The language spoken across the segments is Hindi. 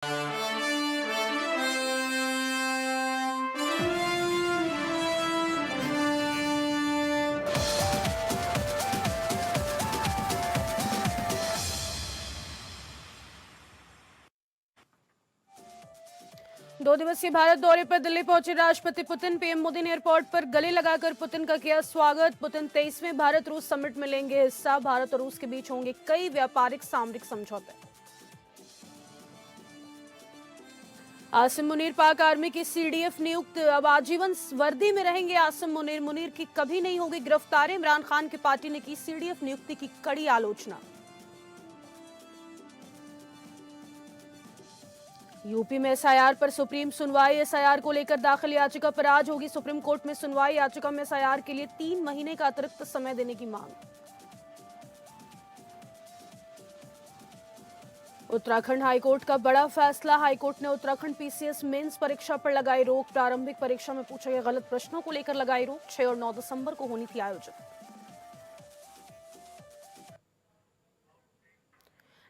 दो दिवसीय भारत दौरे पर दिल्ली पहुंचे राष्ट्रपति पुतिन। पीएम मोदी ने एयरपोर्ट पर गले लगाकर पुतिन का किया स्वागत। पुतिन 23वें भारत रूस समिट में लेंगे हिस्सा। भारत और रूस के बीच होंगे कई व्यापारिक सामरिक समझौते। आसिम मुनीर पाक आर्मी की सीडीएफ नियुक्त। अब आजीवन वर्दी में रहेंगे आसिम मुनीर। मुनीर की कभी नहीं होगी गिरफ्तारी। इमरान खान की पार्टी ने की सीडीएफ नियुक्ति की कड़ी आलोचना। यूपी में एसआईआर पर सुप्रीम सुनवाई। एसआईआर को लेकर दाखिल याचिका पर आज होगी सुप्रीम कोर्ट में सुनवाई। याचिका में एसआईआर के लिए 3 महीने का अतिरिक्त समय देने की मांग। उत्तराखंड हाईकोर्ट का बड़ा फैसला। हाईकोर्ट ने उत्तराखंड पीसीएस मेंस परीक्षा पर लगाई रोक। प्रारंभिक परीक्षा में पूछे गए गलत प्रश्नों को लेकर लगाई रोक। 6 और 9 दिसंबर को होनी थी आयोजित।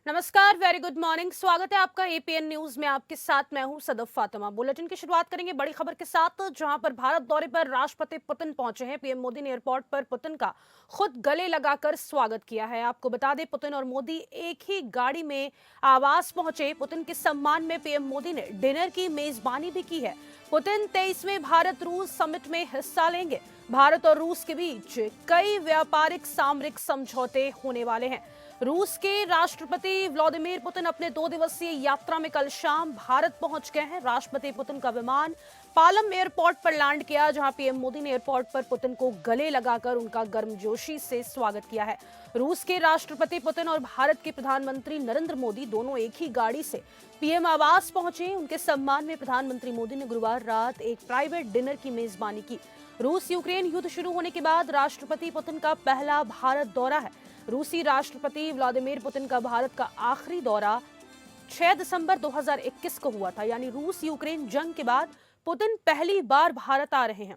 नमस्कार, वेरी गुड मॉर्निंग। स्वागत है आपका एपीएन न्यूज में। आपके साथ मैं हूं सदफ फातिमा। बुलेटिन की शुरुआत करेंगे बड़ी खबर के साथ, जहां पर भारत दौरे पर राष्ट्रपति पुतिन पहुंचे हैं। पीएम मोदी ने एयरपोर्ट पर पुतिन का खुद गले लगाकर स्वागत किया है। आपको बता दें, पुतिन और मोदी एक ही गाड़ी में आवास पहुंचे। पुतिन के सम्मान में पीएम मोदी ने डिनर की मेजबानी भी की है। पुतिन 23वें भारत रूस समिट में हिस्सा लेंगे। भारत और रूस के बीच कई व्यापारिक सामरिक समझौते होने वाले हैं। रूस के राष्ट्रपति व्लादिमीर पुतिन अपने 2 दिवसीय यात्रा में कल शाम भारत पहुंच गए हैं। राष्ट्रपति पुतिन का विमान पालम एयरपोर्ट पर लैंड किया, जहां पीएम मोदी ने एयरपोर्ट पर पुतिन को गले लगाकर उनका गर्मजोशी से स्वागत किया है। रूस के राष्ट्रपति पुतिन और भारत के प्रधानमंत्री नरेंद्र मोदी दोनों एक ही गाड़ी से पीएम आवास पहुंचे। उनके सम्मान में प्रधानमंत्री मोदी ने गुरुवार रात एक प्राइवेट डिनर की मेजबानी की। रूस यूक्रेन युद्ध शुरू होने के बाद राष्ट्रपति पुतिन का पहला भारत दौरा है। रूसी राष्ट्रपति व्लादिमीर पुतिन का भारत का आखिरी दौरा 6 दिसंबर 2021 को हुआ था, यानी रूस यूक्रेन जंग के बाद पुतिन पहली बार भारत आ रहे हैं।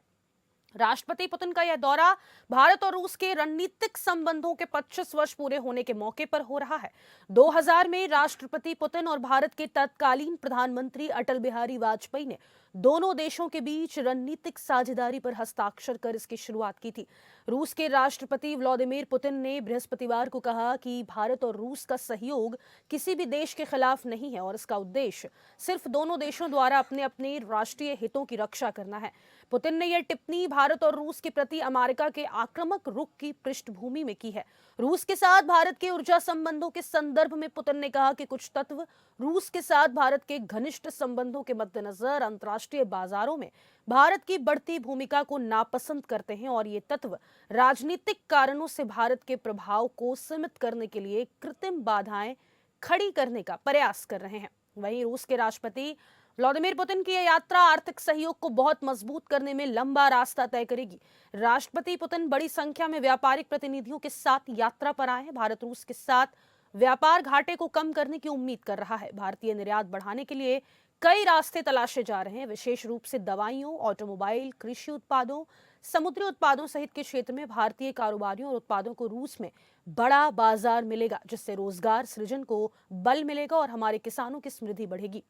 राष्ट्रपति पुतिन का यह दौरा भारत और रूस के रणनीतिक संबंधों के 25 वर्ष पूरे होने के मौके पर हो रहा है। 2000 में राष्ट्रपति पुतिन और भारत के तत्कालीन प्रधानमंत्री अटल बिहारी वाजपेयी ने दोनों देशों के बीच रणनीतिक साझेदारी पर हस्ताक्षर कर इसकी शुरुआत की थी। रूस के राष्ट्रपति व्लादिमीर पुतिन ने बृहस्पतिवार को कहा कि भारत और रूस का सहयोग किसी भी देश के खिलाफ नहीं है और इसका उद्देश्य सिर्फ दोनों देशों द्वारा अपने अपने राष्ट्रीय हितों की रक्षा करना है। पुतिन ने यह टिप्पणी भारत और रूस के प्रति अमेरिका के आक्रामक रुख की पृष्ठभूमि में की है। रूस के साथ भारत के ऊर्जा संबंधों के संदर्भ में पुतिन ने कहा कि कुछ तत्व रूस के साथ भारत के घनिष्ठ संबंधों के मद्देनजर अंतर्राष्ट्रीय बाजारों में भारत की बढ़ती भूमिका को नापसंद करते हैं और ये तत्व राजनीतिक कारणों से भारत के प्रभाव को सीमित करने के लिए कृत्रिम बाधाएं खड़ी करने का प्रयास कर रहे हैं। वहीं रूस के राष्ट्रपति व्लादिमीर पुतिन की यह यात्रा आर्थिक सहयोग को बहुत मजबूत करने में लंबा रास्ता तय करेगी। राष्ट्रपति पुतिन बड़ी संख्या में व्यापारिक प्रतिनिधियों के साथ यात्रा पर आए हैं। भारत रूस के साथ व्यापार घाटे को कम करने की उम्मीद कर रहा है। भारतीय निर्यात बढ़ाने के लिए कई रास्ते तलाशे जा रहे हैं, विशेष रूप से दवाइयों, ऑटोमोबाइल, कृषि उत्पादों, समुद्री उत्पादों सहित के क्षेत्र में भारतीय कारोबारियों और उत्पादों को रूस में बड़ा बाजार मिलेगा, जिससे रोजगार सृजन को बल मिलेगा और हमारे किसानों की समृद्धि बढ़ेगी।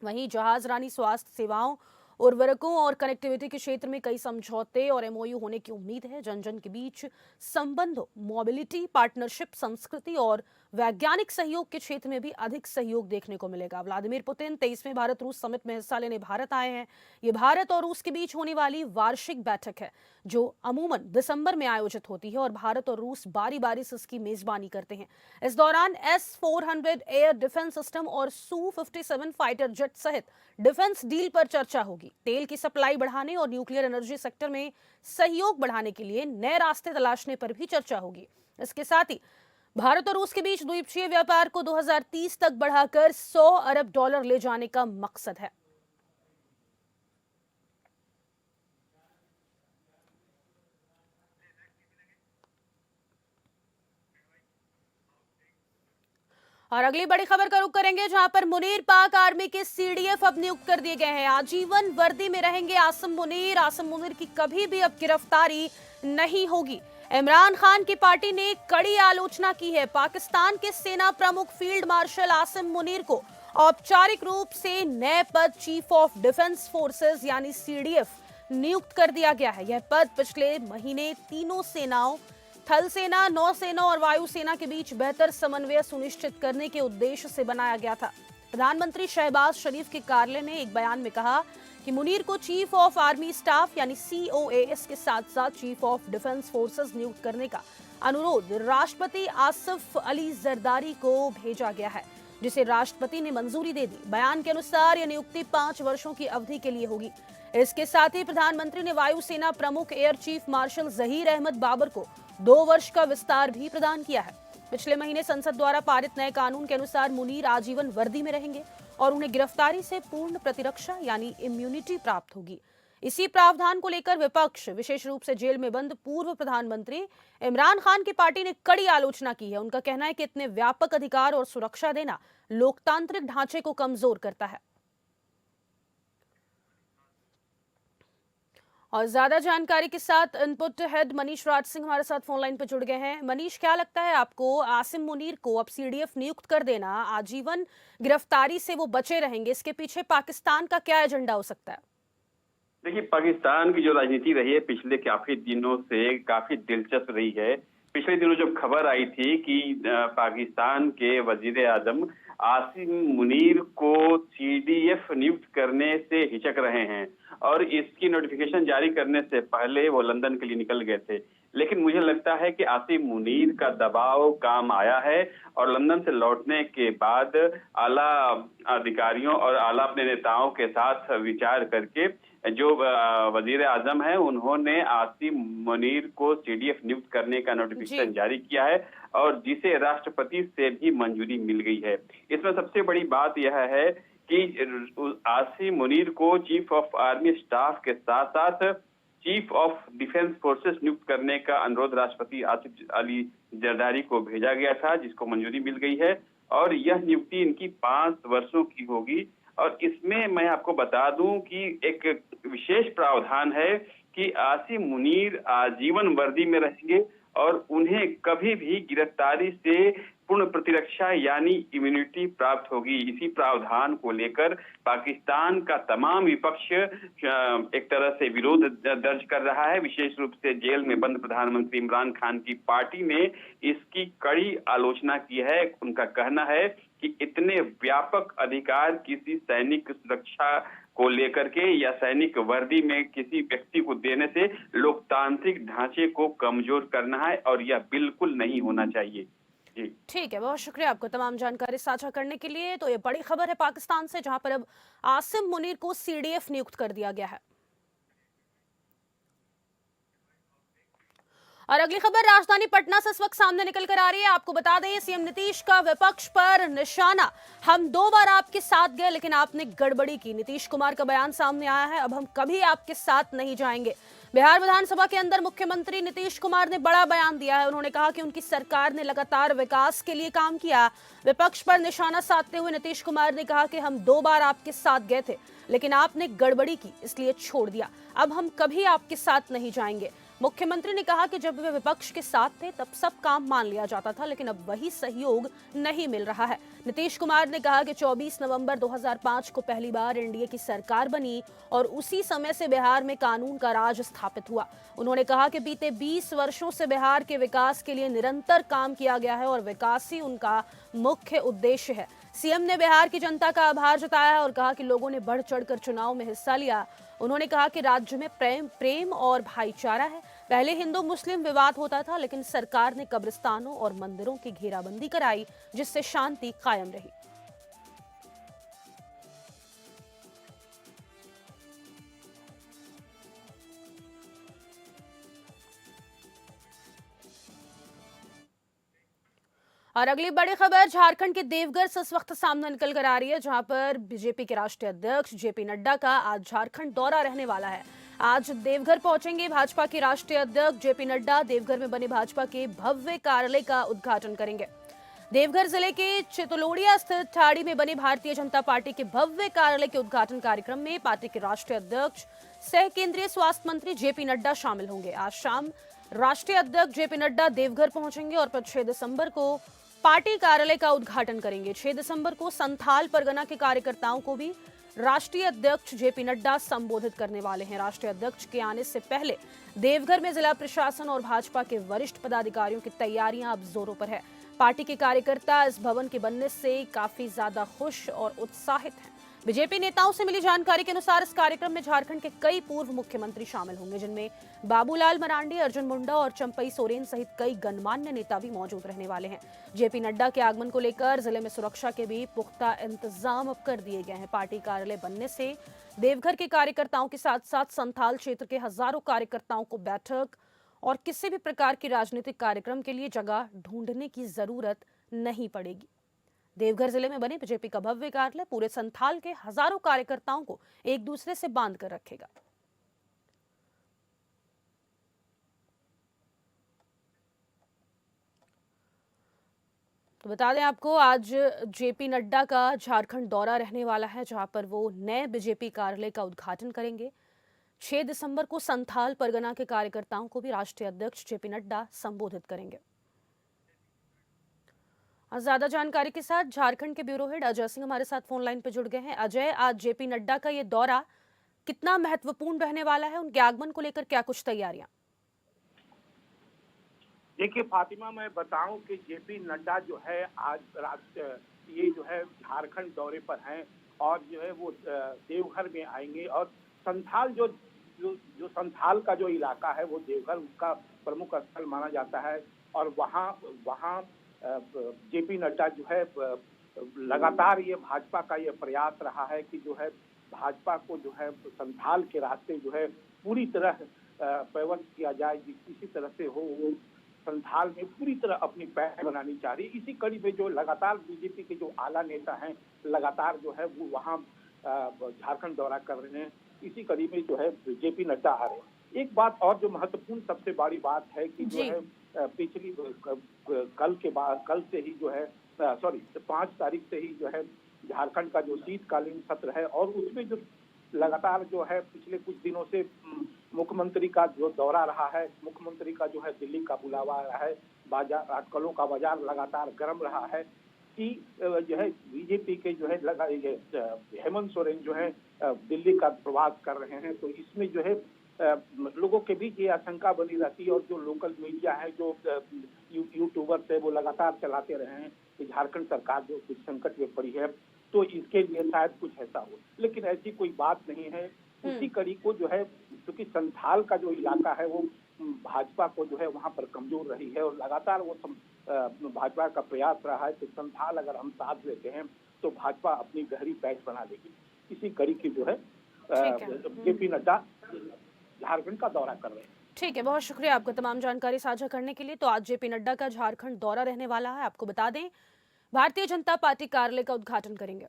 वहीं जहाजरानी, स्वास्थ्य सेवाओं, उर्वरकों और कनेक्टिविटी के क्षेत्र में कई समझौते और एमओयू होने की उम्मीद है। जन जन के बीच संबंधों, मोबिलिटी, पार्टनरशिप, संस्कृति और वैज्ञानिक सहयोग के क्षेत्र में भी अधिक सहयोग देखने को मिलेगा। व्लादिमीर पुतिन 23वें भारत रूस समिट में हिस्सा लेने भारत आए हैं। ये भारत और रूस के बीच होने वाली वार्षिक बैठक है, जो अमूमन दिसंबर में आयोजित होती है और भारत और रूस बारी बारी से इसकी मेजबानी करते हैं। इस दौरान S-400 एयर डिफेंस सिस्टम और Su-57 फाइटर जेट सहित डिफेंस डील पर चर्चा होगी। तेल की सप्लाई बढ़ाने और न्यूक्लियर एनर्जी सेक्टर में सहयोग बढ़ाने के लिए नए रास्ते तलाशने पर भी चर्चा होगी। इसके साथ ही भारत और रूस के बीच द्विपक्षीय व्यापार को 2030 तक बढ़ाकर $100 अरब ले जाने का मकसद है। और अगली बड़ी खबर का रुख करेंगे, जहां पर मुनीर पाक आर्मी के सीडीएफ अब नियुक्त कर दिए गए हैं। आजीवन वर्दी में रहेंगे आसिम मुनीर। आसिम मुनीर की कभी भी अब गिरफ्तारी नहीं होगी। इमरान खान की पार्टी ने कड़ी आलोचना की है। पाकिस्तान के सेना प्रमुख फील्ड मार्शल आसिम मुनीर को औपचारिक रूप से नए पद चीफ ऑफ डिफेंस फोर्सेस यानी सीडीएफ नियुक्त कर दिया गया है। यह पद पिछले महीने तीनों सेनाओं, थल सेना, नौसेना और वायुसेना के बीच बेहतर समन्वय सुनिश्चित करने के उद्देश्य से बनाया गया था। प्रधानमंत्री शहबाज शरीफ के कार्यालय ने एक बयान में कहा कि मुनीर को चीफ ऑफ आर्मी स्टाफ यानी सीओएएस के साथ साथ चीफ ऑफ डिफेंस फोर्सेस नियुक्त करने का अनुरोध राष्ट्रपति आसिफ अली जरदारी को भेजा गया है, जिसे राष्ट्रपति ने मंजूरी दे दी। बयान के अनुसार यह नियुक्ति 5 वर्षों की अवधि के लिए होगी। इसके साथ ही प्रधानमंत्री ने वायुसेना प्रमुख air chief marshal Zaheer Ahmed Babar को 2 वर्ष का विस्तार भी प्रदान किया है। पिछले महीने संसद द्वारा पारित नए कानून के अनुसार मुनीर आजीवन वर्दी में रहेंगे और उन्हें गिरफ्तारी से पूर्ण प्रतिरक्षा यानी इम्यूनिटी प्राप्त होगी। इसी प्रावधान को लेकर विपक्ष, विशेष रूप से जेल में बंद पूर्व प्रधानमंत्री इमरान खान की पार्टी ने कड़ी आलोचना की है। उनका कहना है कि इतने व्यापक अधिकार और सुरक्षा देना लोकतांत्रिक ढांचे को कमजोर करता है। और ज्यादा जानकारी के साथ इनपुट हेड मनीष राज सिंह हमारे साथ फोन लाइन पर जुड़ गए हैं। मनीष, क्या लगता है आपको, आसिम मुनीर को अब सीडीएफ नियुक्त कर देना, आजीवन गिरफ्तारी से वो बचे रहेंगे, इसके पीछे पाकिस्तान का क्या एजेंडा हो सकता है? देखिए, पाकिस्तान की जो राजनीति रही है पिछले काफी दिनों से काफी दिलचस्प रही है। पिछले दिनों जब खबर आई थी कि पाकिस्तान के वजीर आजम आसिम मुनीर को सीडीएफ नियुक्त करने से हिचक रहे हैं और इसकी नोटिफिकेशन जारी करने से पहले वो लंदन के लिए निकल गए थे, लेकिन मुझे लगता है कि आसिम मुनीर का दबाव काम आया है और लंदन से लौटने के बाद आला अधिकारियों और आला अपने नेताओं के साथ विचार करके जो वजीर आजम है उन्होंने आसिम मुनीर को सीडीएफ नियुक्त करने का नोटिफिकेशन जारी किया है और जिसे राष्ट्रपति से भी मंजूरी मिल गई है। इसमें सबसे बड़ी बात यह है कि आसिम मुनीर को चीफ ऑफ आर्मी स्टाफ के साथ साथ चीफ ऑफ डिफेंस फोर्सेस नियुक्त करने का अनुरोध राष्ट्रपति आसिफ अली जरदारी को भेजा गया था, जिसको मंजूरी मिल गई है और यह नियुक्ति इनकी 5 वर्षों की होगी। और इसमें मैं आपको बता दूं कि एक विशेष प्रावधान है कि आसिम मुनीर आजीवन वर्दी में रहेंगे और उन्हें कभी भी गिरफ्तारी से पूर्ण प्रतिरक्षा यानी इम्यूनिटी प्राप्त होगी। इसी प्रावधान को लेकर पाकिस्तान का तमाम विपक्ष एक तरह से विरोध दर्ज कर रहा है। विशेष रूप से जेल में बंद प्रधानमंत्री इमरान खान की पार्टी ने इसकी कड़ी आलोचना की है। उनका कहना है कि इतने व्यापक अधिकार किसी सैनिक सुरक्षा को लेकर के या सैनिक वर्दी में किसी व्यक्ति को देने से लोकतांत्रिक ढांचे को कमजोर करना है और यह बिल्कुल नहीं होना चाहिए। ठीक है, बहुत शुक्रिया आपको तमाम जानकारी साझा करने के लिए। तो ये बड़ी खबर है पाकिस्तान से, जहां पर अब आसिम मुनीर को सीडीएफ नियुक्त कर दिया गया है। और अगली खबर राजधानी पटना से इस वक्त सामने निकल कर आ रही है। आपको बता दें, सीएम नीतीश का विपक्ष पर निशाना। हम 2 बार आपके साथ गए लेकिन आपने गड़बड़ी की। नीतीश कुमार का बयान सामने आया है, अब हम कभी आपके साथ नहीं जाएंगे। बिहार विधानसभा के अंदर मुख्यमंत्री नीतीश कुमार ने बड़ा बयान दिया है। उन्होंने कहा कि उनकी सरकार ने लगातार विकास के लिए काम किया। विपक्ष पर निशाना साधते हुए नीतीश कुमार ने कहा कि हम 2 बार आपके साथ गए थे लेकिन आपने गड़बड़ी की, इसलिए छोड़ दिया। अब हम कभी आपके साथ नहीं जाएंगे। मुख्यमंत्री ने कहा कि जब वे विपक्ष के साथ थे तब सब काम मान लिया जाता था, लेकिन अब वही सहयोग नहीं मिल रहा है। नीतीश कुमार ने कहा कि 24 नवंबर 2005 को पहली बार एनडीए की सरकार बनी और उसी समय से बिहार में कानून का राज स्थापित हुआ। उन्होंने कहा कि बीते 20 वर्षों से बिहार के विकास के लिए निरंतर काम किया गया है और विकास ही उनका मुख्य उद्देश्य है। सीएम ने बिहार की जनता का आभार जताया है और कहा कि लोगों ने बढ़ चढ़कर चुनाव में हिस्सा लिया। उन्होंने कहा कि राज्य में प्रेम और भाईचारा है। पहले हिंदू मुस्लिम विवाद होता था, लेकिन सरकार ने कब्रिस्तानों और मंदिरों की घेराबंदी कराई, जिससे शांति कायम रही। और अगली बड़ी खबर झारखंड के देवघर से इस वक्त सामने निकल कर आ रही है, जहां पर बीजेपी के राष्ट्रीय अध्यक्ष जेपी नड्डा का आज झारखंड दौरा रहने वाला है। आज देवघर पहुंचेंगे भाजपा के राष्ट्रीय अध्यक्ष जेपी नड्डा। देवघर में बने भाजपा के भव्य कार्यालय का उद्घाटन करेंगे। देवघर जिले के चितलोड़िया स्थित ठाड़ी में बने भारतीय जनता पार्टी के भव्य कार्यालय के उद्घाटन कार्यक्रम में पार्टी के राष्ट्रीय अध्यक्ष सह केंद्रीय स्वास्थ्य मंत्री जेपी नड्डा शामिल होंगे। आज शाम राष्ट्रीय अध्यक्ष जेपी नड्डा देवघर पहुंचेंगे और 6 दिसंबर को पार्टी कार्यालय का उद्घाटन करेंगे। 6 दिसंबर को संथाल परगना के कार्यकर्ताओं को भी राष्ट्रीय अध्यक्ष जेपी नड्डा संबोधित करने वाले हैं। राष्ट्रीय अध्यक्ष के आने से पहले देवघर में जिला प्रशासन और भाजपा के वरिष्ठ पदाधिकारियों की तैयारियां अब जोरों पर है। पार्टी के कार्यकर्ता इस भवन के बनने से काफी ज्यादा खुश और उत्साहित हैं। बीजेपी नेताओं से मिली जानकारी के अनुसार इस कार्यक्रम में झारखंड के कई पूर्व मुख्यमंत्री शामिल होंगे, जिनमें बाबूलाल मरांडी, अर्जुन मुंडा और चंपई सोरेन सहित कई गणमान्य नेता भी मौजूद रहने वाले हैं। जेपी नड्डा के आगमन को लेकर जिले में सुरक्षा के भी पुख्ता इंतजाम अब कर दिए गए हैं। पार्टी कार्यालय बनने से देवघर के कार्यकर्ताओं के साथ साथ संथाल क्षेत्र के हजारों कार्यकर्ताओं को बैठक और किसी भी प्रकार की राजनीतिक कार्यक्रम के लिए जगह ढूंढने की जरूरत नहीं पड़ेगी। देवघर जिले में बने बीजेपी का भव्य कार्यालय पूरे संथाल के हजारों कार्यकर्ताओं को एक दूसरे से बांध कर रखेगा। तो बता दें आपको, आज जेपी नड्डा का झारखंड दौरा रहने वाला है, जहां पर वो नए बीजेपी कार्यालय का उद्घाटन करेंगे। 6 दिसंबर को संथाल परगना के कार्यकर्ताओं को भी राष्ट्रीय अध्यक्ष जेपी नड्डा संबोधित करेंगे। ज्यादा जानकारी के साथ झारखंड के ब्यूरो हेड अजय सिंह हमारे साथ फोन लाइन पर जुड़ गए हैं। अजय, आज जेपी नड्डा का ये दौरा कितना महत्वपूर्ण रहने वाला है? उनके आगमन को लेकर क्या कुछ तैयारियां? देखिए फातिमा, मैं बताऊं कि जेपी नड्डा जो है आज ये जो है झारखंड दौरे पर हैं और जो है वो देवघर में आएंगे। और संथाल जो संथाल का जो इलाका है वो देवघर उसका प्रमुख स्थल माना जाता है। और वहाँ जेपी नड्डा जो है लगातार ये भाजपा का ये प्रयास रहा है कि जो है भाजपा को जो है संथाल के रास्ते जो है पूरी तरह पैवत किया जाए, किसी तरह से हो वो संथाल में पूरी तरह अपनी पैठ बनानी चाह रही। इसी कड़ी में जो लगातार बीजेपी के जो आला नेता हैं लगातार जो है वो वहाँ झारखंड दौरा कर रहे हैं। इसी कड़ी में जो है जेपी नड्डा आ रहे हैं। एक बात और जो महत्वपूर्ण सबसे बड़ी बात है कि जो है पिछली कल से ही जो है 5 तारीख से ही जो है झारखंड का जो शीतकालीन सत्र है और उसमें जो लगातार जो है पिछले कुछ दिनों से मुख्यमंत्री का जो दौरा रहा है, मुख्यमंत्री का जो है दिल्ली का बुलावा रहा है, बाजार अटकलों का बाजार लगातार गर्म रहा है कि जो है बीजेपी के जो है हेमंत सोरेन जो है दिल्ली का प्रवास कर रहे हैं। तो इसमें जो है लोगों के बीच ये आशंका बनी रहती है और जो लोकल मीडिया है, जो यूट्यूबर्स है, वो लगातार चलाते रहे हैं कि झारखंड सरकार जो कुछ संकट में पड़ी है तो इसके लिए शायद कुछ ऐसा हो, लेकिन ऐसी कोई बात नहीं है। उसी कड़ी को जो है क्योंकि संथाल का जो इलाका है वो भाजपा को जो है वहाँ पर कमजोर रही है और लगातार वो भाजपा का प्रयास रहा है कि संथाल अगर हम साथ लेते हैं तो भाजपा अपनी गहरी पैठ बना लेगी। इसी कड़ी की जो है जेपी नड्डा झारखंड का दौरा कर रहे हैं। ठीक है, बहुत शुक्रिया आपका तमाम जानकारी साझा करने के लिए। तो आज जेपी नड्डा का झारखंड दौरा रहने वाला है। आपको बता दें, भारतीय जनता पार्टी कार्यालय का उद्घाटन करेंगे।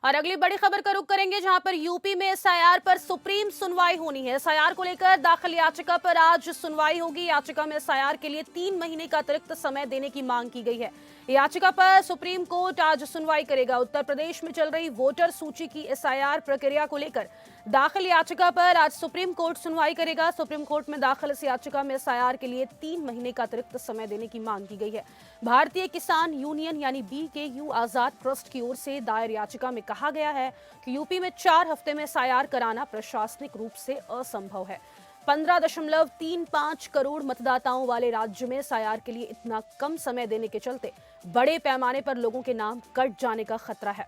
और अगली बड़ी खबर का रुख करेंगे, जहां पर यूपी में एसआईआर पर सुप्रीम सुनवाई होनी है। एसआईआर को लेकर दाखिल याचिका पर आज सुनवाई होगी। याचिका में एसआईआर के लिए 3 महीने का अतिरिक्त समय देने की मांग की गई है। याचिका पर सुप्रीम कोर्ट आज सुनवाई करेगा। उत्तर प्रदेश में चल रही वोटर सूची की एसआईआर प्रक्रिया को लेकर दाखिल याचिका पर आज सुप्रीम कोर्ट सुनवाई करेगा। सुप्रीम कोर्ट में दाखिल इस याचिका में एसआईआर के लिए 3 महीने का अतिरिक्त समय देने की मांग की गई है। भारतीय किसान यूनियन यानी BKU आजाद ट्रस्ट की ओर से दायर याचिका में कहा गया है कि यूपी में 4 हफ्ते में एसआईआर कराना प्रशासनिक रूप से असंभव है। 15.35 करोड़ मतदाताओं वाले राज्य में एसआईआर के लिए इतना कम समय देने के चलते बड़े पैमाने पर लोगों के नाम कट जाने का खतरा है।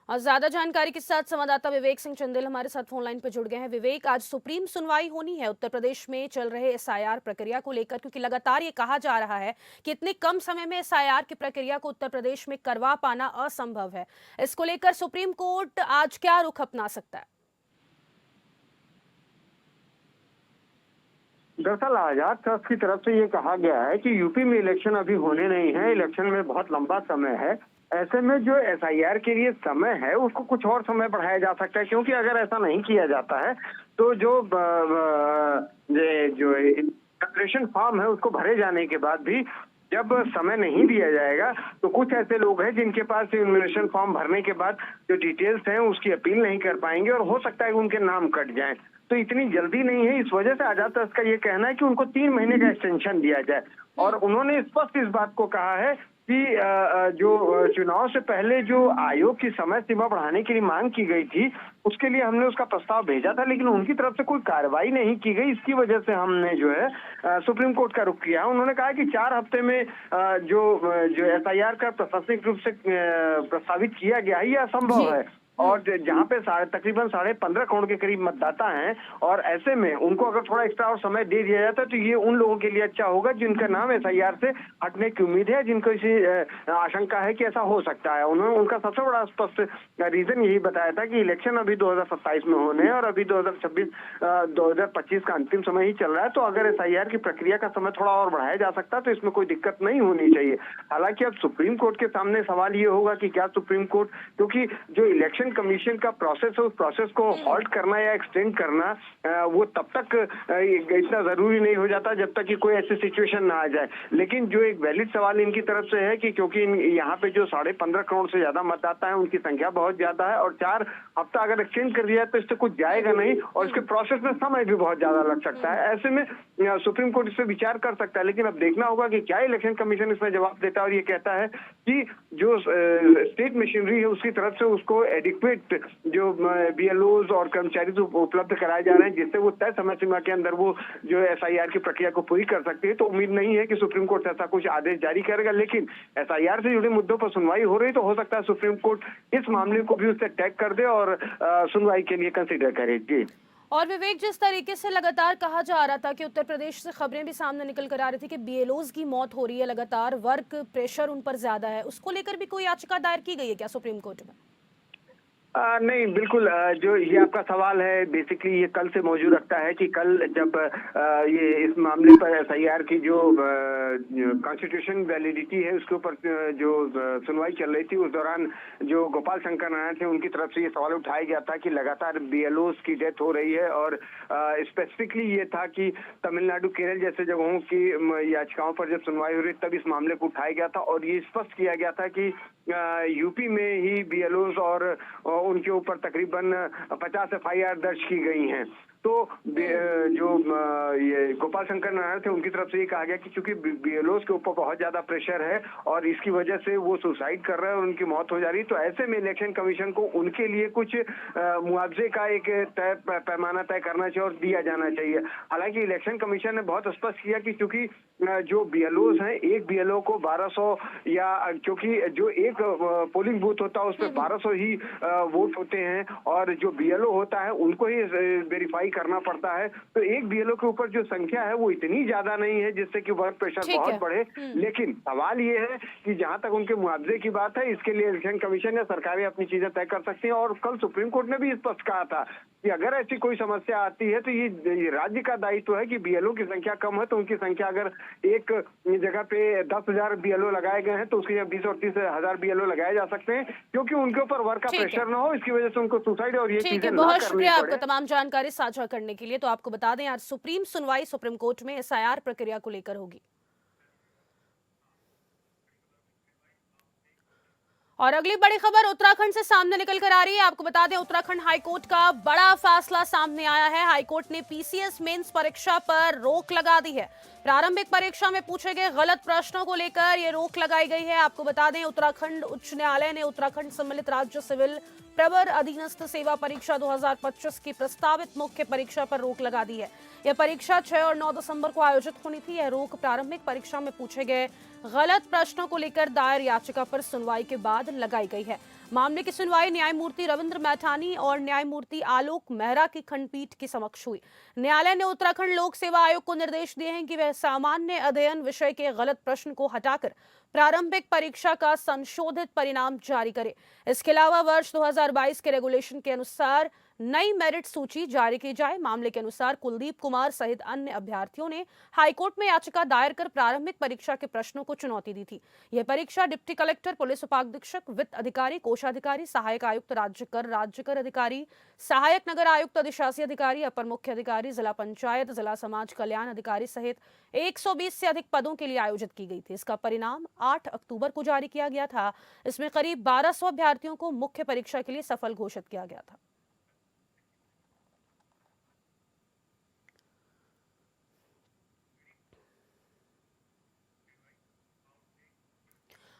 और ज्यादा जानकारी के साथ संवाददाता विवेक सिंह चंदेल हमारे साथ फोन लाइन पर जुड़ गए हैं। विवेक, आज सुप्रीम सुनवाई होनी है उत्तर प्रदेश में चल रहे एसआईआर प्रक्रिया को लेकर, क्योंकि लगातार ये कहा जा रहा है कि इतने कम समय में एसआईआर की प्रक्रिया को उत्तर प्रदेश में करवा पाना असंभव है। इसको लेकर सुप्रीम कोर्ट आज क्या रुख अपना सकता है? दरअसल आजाद ट्रस्ट की तरफ से ये कहा गया है कि यूपी में इलेक्शन अभी होने नहीं है, इलेक्शन में बहुत लंबा समय है। ऐसे में जो एसआईआर के लिए समय है उसको कुछ और समय बढ़ाया जा सकता है, क्योंकि अगर ऐसा नहीं किया जाता है तो जो डिक्लेरेशन फॉर्म है उसको भरे जाने के बाद भी जब समय नहीं दिया जाएगा तो कुछ ऐसे लोग हैं जिनके पास इन्विटेशन फॉर्म भरने के बाद जो डिटेल्स हैं उसकी अपील नहीं कर पाएंगे और हो सकता है कि उनके नाम कट जाएं। तो इतनी जल्दी नहीं है, इस वजह से आजाद तर्ज का ये कहना है कि उनको 3 महीने का एक्सटेंशन दिया जाए। और उन्होंने स्पष्ट इस बात को कहा है कि जो चुनाव से पहले जो आयोग की समय सीमा बढ़ाने के लिए मांग की गई थी, उसके लिए हमने उसका प्रस्ताव भेजा था, लेकिन उनकी तरफ से कोई कार्रवाई नहीं की गई। इसकी वजह से हमने जो है सुप्रीम कोर्ट का रुख किया। उन्होंने कहा कि 4 हफ्ते में जो एसआईआर का प्रशासनिक रूप से प्रस्तावित किया गया है, यह असंभव है। और जहाँ पे तकरीबन 15.5 करोड़ के करीब मतदाता हैं, और ऐसे में उनको अगर थोड़ा एक्स्ट्रा और समय दे दिया जाता है तो ये उन लोगों के लिए अच्छा होगा जिनका नाम एसआईआर से हटने की उम्मीद है, जिनको इसी आशंका है कि ऐसा हो सकता है। उन्होंने उनका सबसे बड़ा स्पष्ट रीजन यही बताया था कि इलेक्शन अभी 2027 में होने हैं और अभी 2025 का अंतिम समय ही चल रहा है, तो अगर एसआईआर की प्रक्रिया का समय थोड़ा और बढ़ाया जा सकता है तो इसमें कोई दिक्कत नहीं होनी चाहिए। हालांकि अब सुप्रीम कोर्ट के सामने सवाल ये होगा कि क्या सुप्रीम कोर्ट, क्योंकि जो इलेक्शन कमीशन का प्रोसेस है उस प्रोसेस को हॉल्ट करना या एक्सटेंड करना वो तब तक इतना जरूरी नहीं हो जाता जब तक कि कोई ऐसी सिचुएशन ना आ जाए। लेकिन जो एक वैलिड सवाल इनकी तरफ से है कि क्योंकि यहाँ पे जो 15.5 करोड़ से ज्यादा मतदाता है, उनकी संख्या बहुत ज्यादा है और 4 हफ्ता अगर एक्सटेंड कर दिया तो इससे कुछ जाएगा नहीं और इसके प्रोसेस में समय भी बहुत ज्यादा लग सकता है। ऐसे में सुप्रीम कोर्ट इस पर विचार कर सकता है, लेकिन अब देखना होगा कि क्या इलेक्शन कमीशन इसमें जवाब देता है और ये कहता है कि जो स्टेट मशीनरी है उसकी तरफ से उसको एडिक्वेट जो बीएलओज और कर्मचारी उपलब्ध कराए जा रहे हैं जिससे वो तय समय सीमा के अंदर वो जो एसआईआर की प्रक्रिया को पूरी कर सकती है। तो उम्मीद नहीं है कि सुप्रीम कोर्ट ऐसा कुछ आदेश जारी करेगा, लेकिन एसआईआर से जुड़े मुद्दों पर सुनवाई हो रही तो हो सकता है सुप्रीम कोर्ट इस मामले को भी उससे टैग कर दे और सुनवाई के लिए कंसिडर करे। जी। और विवेक, जिस तरीके से लगातार कहा जा रहा था कि उत्तर प्रदेश से खबरें भी सामने निकल कर आ रही थी कि बीएलओज की मौत हो रही है, लगातार वर्क प्रेशर उन पर ज्यादा है, उसको लेकर भी कोई याचिका दायर की गई है क्या सुप्रीम कोर्ट में? नहीं, बिल्कुल जो ये आपका सवाल है बेसिकली ये कल से मौजूद रखता है कि कल जब ये इस मामले पर एसआईआर की जो कॉन्स्टिट्यूशन वैलिडिटी है उसके ऊपर जो सुनवाई चल रही थी, उस दौरान जो गोपाल शंकर नारायण थे उनकी तरफ से ये सवाल उठाया गया था कि लगातार बीएलओज की डेथ हो रही है और स्पेसिफिकली ये था कि तमिलनाडु, केरल जैसे जगहों की याचिकाओं पर जब सुनवाई हो रही तब इस मामले को उठाया गया था और ये स्पष्ट किया गया था कि यूपी में ही बीएलओज और उनके ऊपर तकरीबन 50 एफआईआर दर्ज की गई हैं। तो जो ये गोपाल शंकर नारायण थे उनकी तरफ से ये कहा गया कि चूंकि बीएलओज के ऊपर बहुत ज्यादा प्रेशर है और इसकी वजह से वो सुसाइड कर रहे हैं और उनकी मौत हो जा रही है, तो ऐसे में इलेक्शन कमीशन को उनके लिए कुछ मुआवजे का एक पैमाना तय करना चाहिए और दिया जाना चाहिए। हालांकि इलेक्शन कमीशन ने बहुत स्पष्ट किया कि चूंकि जो बीएलओज हैं, एक बीएलओ को 1200 या क्योंकि जो एक पोलिंग बूथ होता है उसमें 1200 ही वोट होते हैं और जो बीएलओ होता है उनको ही वेरीफाई करना पड़ता है, तो एक बीएलओ के ऊपर जो संख्या है वो इतनी ज्यादा नहीं है जिससे कि वर्क प्रेशर बहुत बढ़े। लेकिन सवाल ये है कि जहां तक उनके मुआवजे की बात है, इसके लिए इलेक्शन कमीशन या सरकारें अपनी चीजें तय कर सकती हैं और कल सुप्रीम कोर्ट ने भी स्पष्ट कहा था कि अगर ऐसी कोई समस्या आती है तो ये राज्य का दायित्व है कि बीएलओ की संख्या कम है तो उनकी संख्या अगर एक जगह पे 10,000 बीएलओ लगाए गए हैं तो उसकी 20 और 30,000 बीएलओ लगाए जा सकते हैं, क्योंकि उनके ऊपर वर्क का प्रेशर ना हो, इसकी वजह से उनको सुसाइड और ये चीजें ना बहुत करनी शुक्रिया पड़े। आपका तमाम जानकारी साझा करने के लिए। तो आपको बता दें आज सुप्रीम सुनवाई सुप्रीम कोर्ट में एसआईआर प्रक्रिया को लेकर होगी। और अगली बड़ी खबर उत्तराखंड से सामने निकल कर आ रही है। आपको बता दें उत्तराखंड हाईकोर्ट का बड़ा फैसला सामने आया है। हाईकोर्ट ने पीसीएस मेंस परीक्षा पर रोक लगा दी है। प्रारंभिक परीक्षा में पूछे गए गलत प्रश्नों को लेकर यह रोक लगाई गई है। आपको बता दें उत्तराखंड उच्च न्यायालय ने उत्तराखंड सम्मिलित राज्य सिविल प्रवर अधीनस्थ सेवा परीक्षा 2025 की प्रस्तावित मुख्य परीक्षा पर रोक लगा दी है। यह परीक्षा 6 और 9 दिसंबर को आयोजित होनी थी। यह रोक प्रारंभिक परीक्षा में पूछे गए गलत प्रश्नों को लेकर दायर याचिका पर सुनवाई के बाद लगाई गई है। मामले की सुनवाई न्यायमूर्ति रविंद्र मैठानी और न्यायमूर्ति आलोक मेहरा की खंडपीठ के समक्ष हुई। न्यायालय ने उत्तराखंड लोक सेवा आयोग को निर्देश दिए हैं कि वह सामान्य अध्ययन विषय के गलत प्रश्न को हटाकर प्रारंभिक परीक्षा का संशोधित परिणाम जारी करे। इसके अलावा वर्ष 2022 के रेगुलेशन के अनुसार नई मेरिट सूची जारी की जाए। मामले के अनुसार कुलदीप कुमार सहित अन्य अभ्यर्थियों ने हाईकोर्ट में याचिका दायर कर प्रारंभिक परीक्षा के प्रश्नों को चुनौती दी थी। यह परीक्षा डिप्टी कलेक्टर, पुलिस उपाधीक्षक, वित्त अधिकारी, कोषाधिकारी, सहायक आयुक्त राज्य कर अधिकारी, सहायक नगर आयुक्त, अधिशासी अधिकारी, अपर मुख्य अधिकारी, जिला पंचायत, जिला समाज कल्याण अधिकारी सहित 120 से अधिक पदों के लिए आयोजित की गई थी। इसका परिणाम 8 अक्टूबर को जारी किया गया था। इसमें करीब 1200 अभ्यर्थियों को मुख्य परीक्षा के लिए सफल घोषित किया गया था।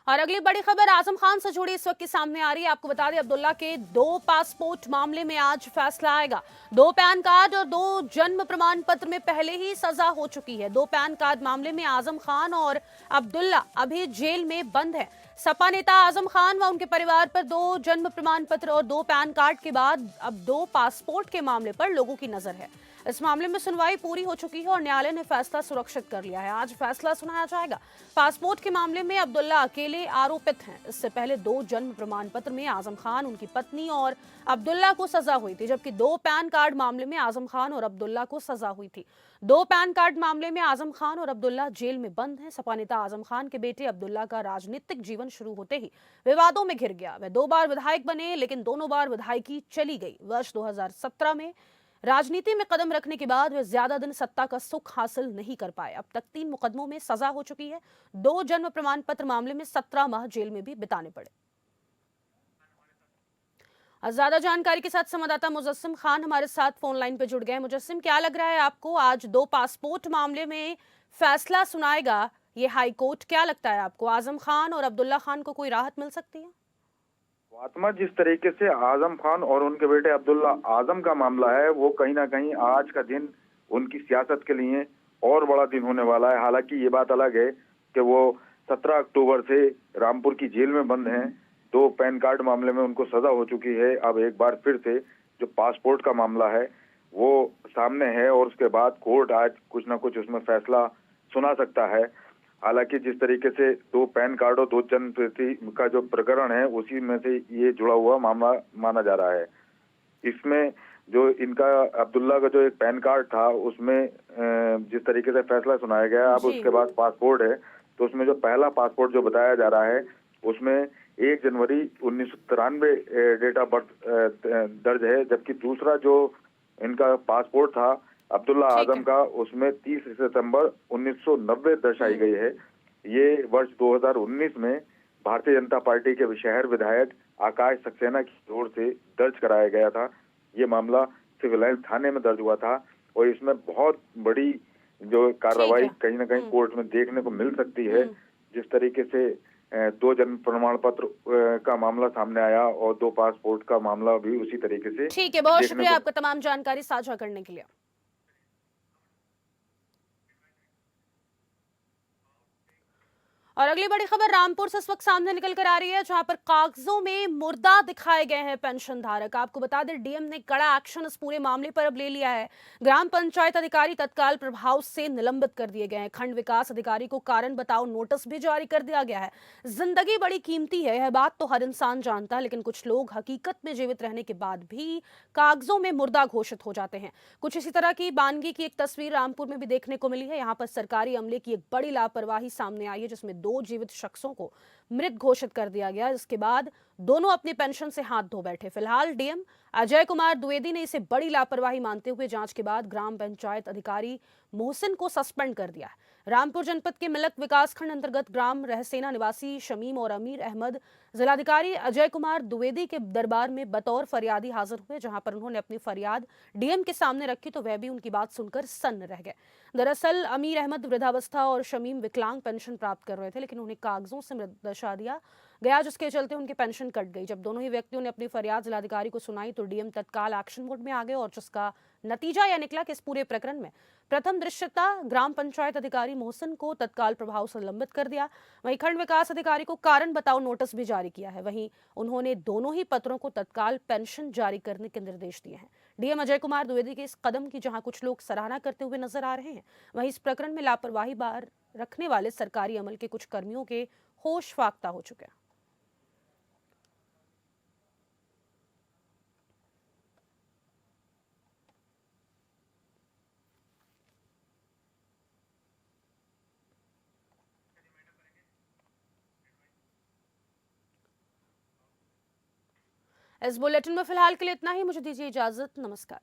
और अगली बड़ी खबर आजम खान से जुड़ी इस वक्त की सामने आ रही है। आपको बता दें, अब्दुल्ला के 2 पासपोर्ट मामले में आज फैसला आएगा। 2 पैन कार्ड और 2 जन्म प्रमाण पत्र में पहले ही सजा हो चुकी है। 2 पैन कार्ड मामले में आजम खान और अब्दुल्ला अभी जेल में बंद है। सपा नेता आजम खान व उनके परिवार पर 2 जन्म प्रमाण पत्र और 2 पैन कार्ड के बाद अब 2 पासपोर्ट के मामले पर लोगों की नजर है। इस मामले में सुनवाई पूरी हो चुकी है और न्यायालय ने फैसला सुरक्षित कर लिया है। आज फैसला सुनाया जाएगा। पासपोर्ट के मामले में अब्दुल्ला अकेले आरोपित हैं। इससे पहले 2 जन्म प्रमाण पत्र में आजम खान, उनकी पत्नी और अब्दुल्ला को सजा हुई थी, जबकि 2 पैन कार्ड मामले में आजम खान और अब्दुल्ला को सजा हुई थी। 2 पैन कार्ड मामले में आजम खान और अब्दुल्ला जेल में बंद हैं। सपा नेता आजम खान के बेटे अब्दुल्ला का राजनीतिक जीवन शुरू होते ही विवादों में घिर गया। वे 2 बार विधायक बने, लेकिन दोनों बार विधायकी चली गई। वर्ष 2017 में राजनीति में कदम रखने के बाद वे ज्यादा दिन सत्ता का सुख हासिल नहीं कर पाए। अब तक 3 मुकदमों में सजा हो चुकी है। 2 जन्म प्रमाण पत्र मामले में 17 माह जेल में भी बिताने पड़े। ज्यादा जानकारी के साथ संवाददाता मुजस्सिम खान हमारे साथ फोन लाइन पे जुड़ गए। मुजस्सिम, क्या लग रहा है आपको, आज 2 पासपोर्ट मामले में फैसला सुनाएगा ये हाई कोर्ट, क्या लगता है आपको आजम खान और अब्दुल्ला खान को कोई राहत मिल सकती है? फातिमा, जिस तरीके से आजम खान और उनके बेटे अब्दुल्ला आजम का मामला है, वो कहीं ना कहीं आज का दिन उनकी सियासत के लिए और बड़ा दिन होने वाला है। हालांकि ये बात अलग है कि वो 17 अक्टूबर से रामपुर की जेल में बंद हैं। 2 पैन कार्ड मामले में उनको सजा हो चुकी है। अब एक बार फिर से जो पासपोर्ट का मामला है वो सामने है और उसके बाद कोर्ट आज कुछ ना कुछ उसमें फैसला सुना सकता है। हालांकि जिस तरीके से 2 पैन कार्ड और 2 जन्म तिथि का जो प्रकरण है, उसी में से ये जुड़ा हुआ मामला माना जा रहा है। इसमें जो इनका अब्दुल्ला का जो एक पैन कार्ड था, उसमें जिस तरीके से फैसला सुनाया गया, अब उसके बाद पासपोर्ट है, तो उसमें जो पहला पासपोर्ट जो बताया जा रहा है, उसमें 1 जनवरी 1993 डेट ऑफ बर्थ दर्ज है, जबकि दूसरा जो इनका पासपोर्ट था अब्दुल्ला आजम का, उसमें 30 सितंबर 1990 दर्शाई गई है। ये वर्ष 2019 में भारतीय जनता पार्टी के शहर विधायक आकाश सक्सेना की ओर से दर्ज कराया गया था। ये मामला सिविल लाइन थाने में दर्ज हुआ था और इसमें बहुत बड़ी जो कार्रवाई कहीं ना कहीं कोर्ट में देखने को मिल सकती है। जिस तरीके से 2 जन्म प्रमाण पत्र का मामला सामने आया और 2 पासपोर्ट का मामला भी उसी तरीके से। ठीक है, बहुत शुक्रिया आपका तमाम जानकारी साझा करने के लिए। और अगली बड़ी खबर रामपुर से इस वक्त सामने निकल कर आ रही है, जहां पर कागजों में मुर्दा दिखाए गए हैं पेंशन धारक। आपको बता दें, डीएम ने कड़ा एक्शन इस पूरे मामले पर अब ले लिया है। ग्राम पंचायत अधिकारी तत्काल प्रभाव से निलंबित कर दिए गए हैं। खंड विकास अधिकारी को कारण बताओ नोटिस भी जारी कर दिया गया है। जिंदगी बड़ी कीमती है, यह बात तो हर इंसान जानता है, लेकिन कुछ लोग हकीकत में जीवित रहने के बाद भी कागजों में मुर्दा घोषित हो जाते हैं। कुछ इसी तरह की बानगी की एक तस्वीर रामपुर में भी देखने को मिली है। यहाँ पर सरकारी अमले की एक बड़ी लापरवाही सामने आई है, जिसमें 2 जीवित शख्सों को मृत घोषित कर दिया गया। इसके बाद दोनों अपनी पेंशन से हाथ धो बैठे। फिलहाल डीएम अजय कुमार द्विवेदी ने इसे बड़ी लापरवाही मानते हुए जांच के बाद ग्राम पंचायत अधिकारी मोहसिन को सस्पेंड कर दिया है। रामपुर जनपद के मिलक विकासखंड अंतर्गत ग्राम रहसेना निवासी शमीम और अमीर अहमद जिलाधिकारी अजय कुमार द्विवेदी के दरबार में बतौर फरियादी हाजिर हुए, जहां पर उन्होंने अपनी फरियाद डीएम के सामने रखी तो वह भी उनकी बात सुनकर सन्न रह गए। दरअसल अमीर अहमद वृद्धावस्था और शमीम विकलांग पेंशन प्राप्त कर रहे थे, लेकिन उन्हें कागजों से मृत दर्शा दिया गया, जिसके चलते उनकी पेंशन कट गई। जब दोनों ही व्यक्तियों ने अपनी फरियाद जिलाधिकारी को सुनाई तो डीएम तत्काल एक्शन मोड में आ गए और जिसका नतीजा यह निकला कि इस पूरे प्रकरण में प्रथम दृश्यता ग्राम पंचायत अधिकारी मोहसिन को तत्काल प्रभाव से निलंबित कर दिया। वहीं खंड विकास अधिकारी को कारण बताओ नोटिस भी जारी किया है। वहीं उन्होंने दोनों ही पत्रों को तत्काल पेंशन जारी करने के निर्देश दिए हैं। डीएम अजय कुमार द्विवेदी के इस कदम की जहां कुछ लोग सराहना करते हुए नजर आ रहे हैं, वहीं इस प्रकरण में लापरवाही बार रखने वाले सरकारी अमल के कुछ कर्मियों के होश फाख्ता हो चुके हैं। इस बुलेटिन में फिलहाल के लिए इतना ही। मुझे दीजिए इजाजत। नमस्कार।